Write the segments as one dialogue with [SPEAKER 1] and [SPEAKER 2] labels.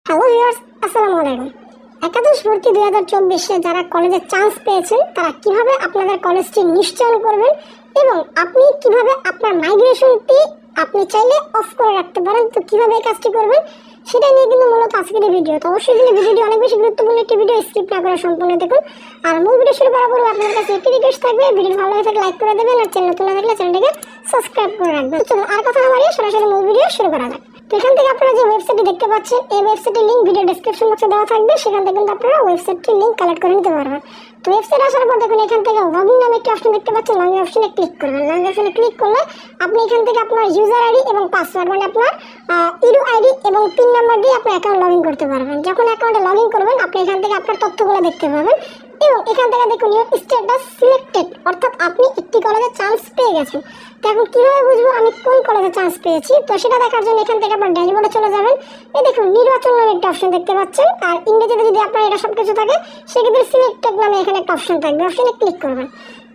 [SPEAKER 1] Hello viewers, আসসালামু আলাইকুম। একাদশ ভর্তি 2024-এ যারা কলেজে চান্স পেয়েছেন তারা কিভাবে আপনাদের কলেজটি নিশ্চয়ন করবেন এবং আপনি কিভাবে আপনার মাইগ্রেশনটি আপনি চাইলে অফ করে রাখতে পারেন। তো কিভাবে এই কাজটি করবেন সেটা নিয়ে কিন্তু মূলত আজকের এই ভিডিও। তো অবশ্যই কিন্তু ভিডিওটি অনেক বেশি গুরুত্বপূর্ণ একটি ভিডিও, স্কিপ না করে সম্পূর্ণ দেখুন। আর মূল ভিডিও শুরু করার পরে আপনার কাছে একটি রিকোয়েস্ট থাকবে, ভিডিও ভালো লাগে থাকলে লাইক করে দেবেন আর চ্যানেল নতুন না থাকলে চ্যানেলটিকে সাবস্ক্রাইব করে রাখবেন। চলো আর কথা না বাড়িয়ে সরাসরি মূল ভিডিও শুরু করা যাক। তো এখান থেকে আপনারা যে ওয়েবসাইটটি দেখতে পাচ্ছেন, এই ওয়েবসাইটের লিঙ্ক ভিডিও ডেসক্রিপশন বক্সে দেওয়া থাকবে, সেখান থেকে কিন্তু আপনারা ওয়েবসাইটটির লিঙ্ক কালেক্ট করে নিতে পারবেন। তো ওয়েবসাইট আসার পর দেখুন এখান থেকে লগইন নামে একটি অপশন দেখতে পাচ্ছেন, লগইন অপশনে ক্লিক করবেন। লগইন অপশনে ক্লিক করলে আপনি এখান থেকে আপনার ইউজার আইডি এবং পাসওয়ার্ড মানে আপনার ইডু আইডি এবং পিন নাম্বার দিয়ে আপনার অ্যাকাউন্ট লগইন করতে পারবেন। যখন অ্যাকাউন্টে লগইন করবেন আপনি এখান থেকে আপনার তথ্যগুলো দেখতে পাবেন এবং এখান থেকে দেখুন ইউর স্ট্যাটাস সিলেক্টেড, অর্থাৎ আপনি একটি কলেজে চান্স পেয়ে গেছেন। তো এখন কীভাবে বুঝবো আমি কোন কলেজে চান্স পেয়েছি? তো সেটা দেখার জন্য এখান থেকে আপনার ড্যাশবোর্ডে চলে যাবেন। এই দেখুন নির্বাচন নামে একটা অপশন দেখতে পাচ্ছেন, আর ইংরেজিতে যদি আপনার এটা সব কিছু থাকে সেক্ষেত্রে সিলেক্টেড নামে এখানে একটা অপশন থাকবে, অপশনে ক্লিক করবেন।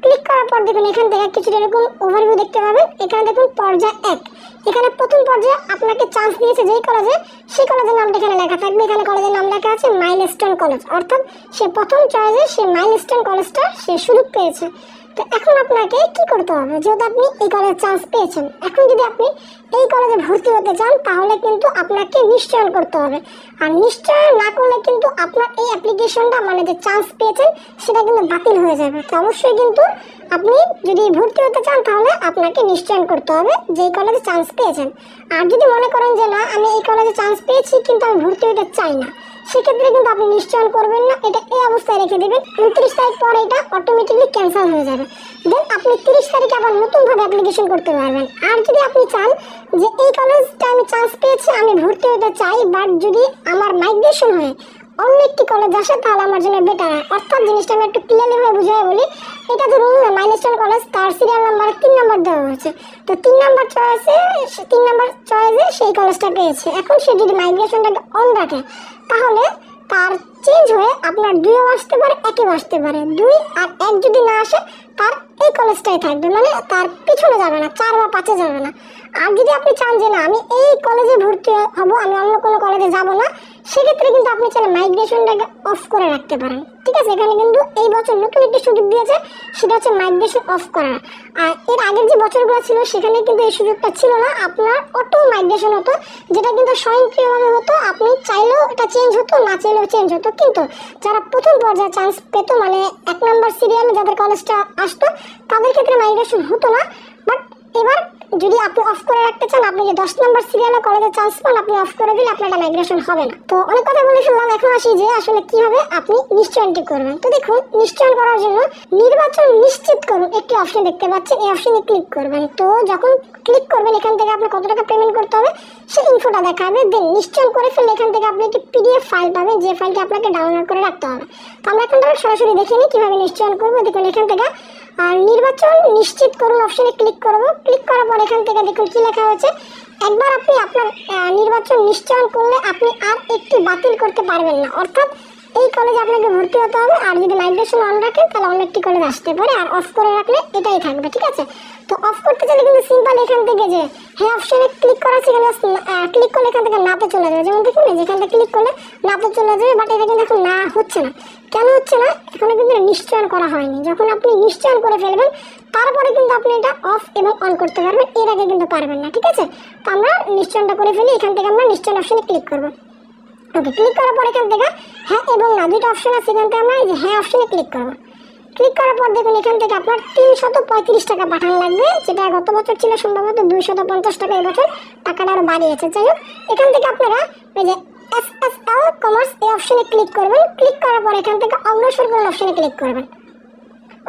[SPEAKER 1] ক্লিক করার পর দেখুন এখান থেকে কিছুটা এরকম ওভারভিউ দেখতে পাবেন। এখানে দেখুন পর্যায় 1, এখানে প্রথম পর্যায়ে আপনাকে চান্স দিয়েছে যেই কলেজে, সেই কলেজের নামটা এখানে লেখা থাকবে। এখানে কলেজের নাম লেখা আছে মাইলস্টোন কলেজ, অর্থাৎ সে প্রথম চয়েসে সে মাইলস্টোন কলেজটা সে সুযোগ পেয়েছে। তো এখন আপনাকে কি করতে হবে? যেহেতু আপনি এই কলেজে চান্স পেয়েছেন, এখন যদি আপনি এই কলেজে ভর্তি হতে চান তাহলে কিন্তু আপনাকে নিশ্চয়ন করতে হবে। আর নিশ্চয়ন না করলে কিন্তু আপনার এই অ্যাপ্লিকেশনটা মানে যে চান্স পেয়েছেন সেটা কিন্তু বাতিল হয়ে যাবে। তো অবশ্যই কিন্তু আপনি যদি ভর্তি হতে চান তাহলে আপনাকে নিশ্চয়ন করতে হবে যে এই কলেজে চান্স পেয়েছেন। আর যদি মনে করেন যে না আমি এই কলেজে চান্স পেয়েছি কিন্তু আমি ভর্তি হতে চাই না, সেক্ষেত্রে কিন্তু আপনি নিশ্চয়ন করবেন না, এটা এই অবস্থায় রেখে দেবেন। 29 তারিখ পরে এটা অটোমেটিকলি ক্যান্সেল হয়ে যাবে। দেন আপনি 30 তারিখে আবার নতুনভাবে অ্যাপ্লিকেশন করতে পারবেন। আর যদি আপনি চান যে এই কলেজটা আমি চান্স পেয়েছি আমি ভর্তি হতে চাই, বাট যদি আমার মাইগ্রেশন হয় অন্য একটি কলেজ আসে তাহলে আমার জন্য বেটার হয়। অর্থাৎ জিনিসটা আমি একটু ক্লিয়ারলি ভাবে বুঝিয়ে বলি। এটা ধরুন মাইলস্টোন কলেজ, তার সিরিয়াল নাম্বার 3 নাম্বার দেওয়া হয়েছে। তো 3 নাম্বার চয়েসে সেই কলেজটা পেয়েছে। এখন সে যদি মাইগ্রেশনটাকে অন রাখে তাহলে তার চেঞ্জ হয়ে আপনার 2ও আসতে পারে, 1ও আসতে পারে। 2 আর 1 যদি না আসে তার এই কলেজটাই থাকবে, মানে তার পিছনে যাবে না, 4 বা 5-এ যাবে না। আর যদি আপনি চান যে না আমি এই কলেজে ভর্তি হব, আমি অন্য কোনো কলেজে যাব না, সেক্ষেত্রে কিন্তু আপনি চাইলে মাইগ্রেশনটাকে অফ করে রাখতে পারেন। ঠিক আছে, এখানে কিন্তু এই বছর নতুন একটি সুযোগ দিয়েছে, সেটা হচ্ছে মাইগ্রেশন অফ করা। আর এর আগের যে বছরগুলো ছিল সেখানে কিন্তু এই সুযোগটা ছিল না, আপনার অটো মাইগ্রেশন হতো, যেটা কিন্তু স্বয়ংক্রিয়ভাবে হতো। আপনি চাইলেও এটা চেঞ্জ হতো, না চাইলেও চেঞ্জ হতো। কিন্তু যারা প্রথম পর্যায়ে চান্স পেত, মানে 1 নাম্বার সিরিয়ালে যাদের কলেজটা আসতো, তাদের ক্ষেত্রে মাইগ্রেশন হতো না। বাট এবার যদি আপনি অফ করে রাখতে চান, আপনি যে 10 নাম্বার সিরিয়ালে কলেজে চান্স পান, আপনি অফ করে দিলে আপনার মাইগ্রেশন হবে না। তো অনেক কথা বলে ফেললাম, এখন আসি যে আসলে কিভাবে আপনি নিশ্চয়নটি করবেন। তো দেখুন নিশ্চয়ন করার জন্য নির্বাচন নিশ্চিত করুন একটি অপশন দেখতে পাচ্ছেন, এই অপশনে ক্লিক করবেন। তো যখন ক্লিক করবেন এখান থেকে আপনার কত টাকা পেমেন্ট করতে হবে সেই ইনফোটা দেখাবে। দেন নিশ্চয়ন করে ফেললে এখান থেকে আপনি একটি পিডিএফ ফাইল পাবেন, যে ফাইলটি আপনাকে ডাউনলোড করে রাখতে হবে। তো আমরা এখন সরাসরি দেখে নিই কিভাবে নিশ্চয়ন করবো। দেখুন এখান থেকে আর নির্বাচন নিশ্চিত করুন অপশনে ক্লিক করব। ক্লিক করার পর এখান থেকে দেখুন কি লেখা হয়েছে, একবার আপনি আপনার নির্বাচন নিশ্চয়ন করলে আপনি আর একটি বাতিল করতে পারবেন না। অর্থাৎ এই কলেজে আপনাকে ভর্তি হতে হবে, আর যদি মাইগ্রেশন অন রাখেন তাহলে অন্য একটি কলেজ আসতে পারে, আর অফ করে রাখলে এটাই থাকবে। ঠিক আছে, তো অফ করতে চাইলে কিন্তু সিম্পল এখান থেকে যে হ্যাঁ অপশনে ক্লিক করা আছে, ক্লিক করলে এখান থেকে নাতে চলে যাবে। যেমন দেখুন যেখান থেকে ক্লিক করলে নাতে চলে যাবে, বাট এটা কিন্তু এখন না হচ্ছে না। কেন হচ্ছে না? এখানে কিন্তু নিশ্চয়ন করা হয়নি। যখন আপনি নিশ্চয়ন করে ফেলবেন তারপরে কিন্তু আপনি এটা অফ এবং অন করতে পারবেন, এর আগে কিন্তু পারবেন না। ঠিক আছে, তো আমরা নিশ্চয়নটা করে ফেলি। এখান থেকে আমরা নিশ্চয়ন অপশনে ক্লিক করবো। ওকে, ক্লিক করার পর এখান থেকে হ্যাঁ এবং না দুইটা অপশন আছে, এখান থেকে আমরা এই যে হ্যাঁ অপশনে ক্লিক করবো। ক্লিক করার পর দেখুন এখান থেকে আপনার 335 টাকা পাঠানো লাগবে, যেটা গত বছর ছিল সম্ভবত 250 টাকা, এবছর টাকাটা আরও বাড়িয়েছে। যাই হোক, এখান থেকে আপনারা এই যে SSL কমার্স এই অপশনে ক্লিক করবেন। ক্লিক করার পর এখান থেকে অগ্রসর করুন অপশনে ক্লিক করবেন।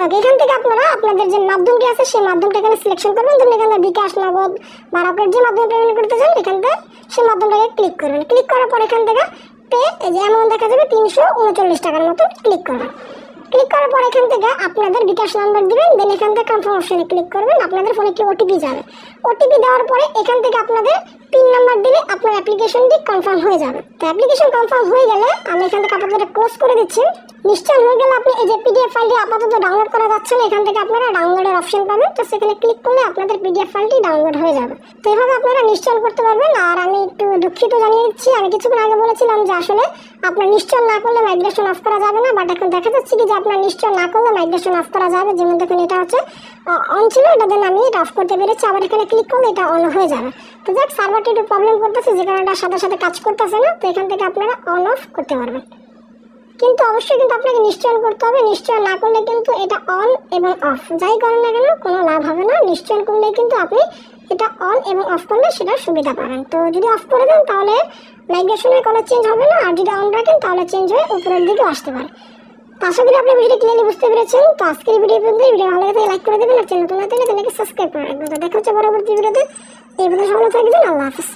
[SPEAKER 1] ওকে, এখান থেকে আপনারা আপনাদের যে মাধ্যমটি আছে সেই মাধ্যমটা এখানে সিলেকশন করবেন। ধরুন এখানে বিকাশ, নগদ বা আপনার যে মাধ্যমে পেমেন্ট করতে চান এখান থেকে সেই মাধ্যমটাকে ক্লিক করবেন। ক্লিক করার পর এখান থেকে পে এই যে অ্যামাউন্ট দেখা যাবে 339 টাকার মতো, ক্লিক করবেন। ক্লিক করার পর এখান থেকে আপনাদের বিকাশ নাম্বার দিবেন। দেন এখান থেকে কনফার্ম অপশনে ক্লিক করবেন। আপনাদের ফোনে একটি ওটিপি যাবে। ওটিপি দেওয়ার পরে এখান থেকে আপনাদের পিন নাম্বার দিলে আপনার অ্যাপ্লিকেশনটি কনফার্ম হয়ে যাবে। তো অ্যাপ্লিকেশন কনফার্ম হয়ে গেলে আমি এখান থেকে আপনাদের ক্লোজ করে দিচ্ছি। নিশ্চল হয়ে গেলে আপনি এই যে পিডিএফ ফাইলটি আপাতত ডাউনলোড করা যাচ্ছে না, এখান থেকে আপনারা ডাউনলোডের অপশন পাবেন। তো সেখানে ক্লিক করলে আপনাদের পিডিএফ ফাইলটি ডাউনলোড হয়ে যাবে। তো এইভাবে আপনারা নিশ্চল করতে পারবেন। আর আমি একটু দুঃখিত জানিয়ে দিচ্ছি, আমি কিছুক্ষণ আগে বলেছিলাম যে আসলে আপনার নিশ্চল না করলে মাইগ্রেশন অফ করা যাবে না, বাট এখন দেখা যাচ্ছে কি যে আপনার নিশ্চল না করলে মাইগ্রেশন অফ করা যাবে। যেমন দেখুন এটা হচ্ছে অন ছিল, এটা দেন আমি এটা অফ করতে পেরেছি, আবার এখানে ক্লিক করলে এটা অন হয়ে যাবে। তো যাক, সার্ভারটি একটু প্রবলেম করতেছে যে কারণে সাথে সাথে কাজ করতেছে না। তো এখান থেকে আপনারা অন অফ করতে পারবেন, কিন্তু অবশ্যই কিন্তু আপনাকে নিশ্চয়ন করতে হবে। নিশ্চয়ন না করলে কিন্তু এটা অন এবং অফ যাই করেন না কেন কোনো লাভ হবে না। নিশ্চয়ন করলে কিন্তু আপনি এটা অন এবং অফ করলে সেটার সুবিধা পাবেন। তো যদি অফ করে দেন তাহলে মাইগ্রেশনের কলেজ চেঞ্জ হবে না, আর যদি অন রাখেন তাহলে চেঞ্জ হয়ে উপরের দিকে আসতে পারে। তো আশা করি আপনি ভিডিওটি ক্লিয়ারলি বুঝতে পেরেছেন। তো আজকের ভিডিও পর্যন্ত, ভিডিও ভালো লাগে লাইক করে দেবেন, আর চ্যানেল নতুন হলে চ্যানেলকে সাবস্ক্রাইব করে রাখবেন। তো দেখা হচ্ছে পরবর্তী ভিডিওতে। এই ভিডিও ভালো থাকবেন, আল্লাহ হাফেজ।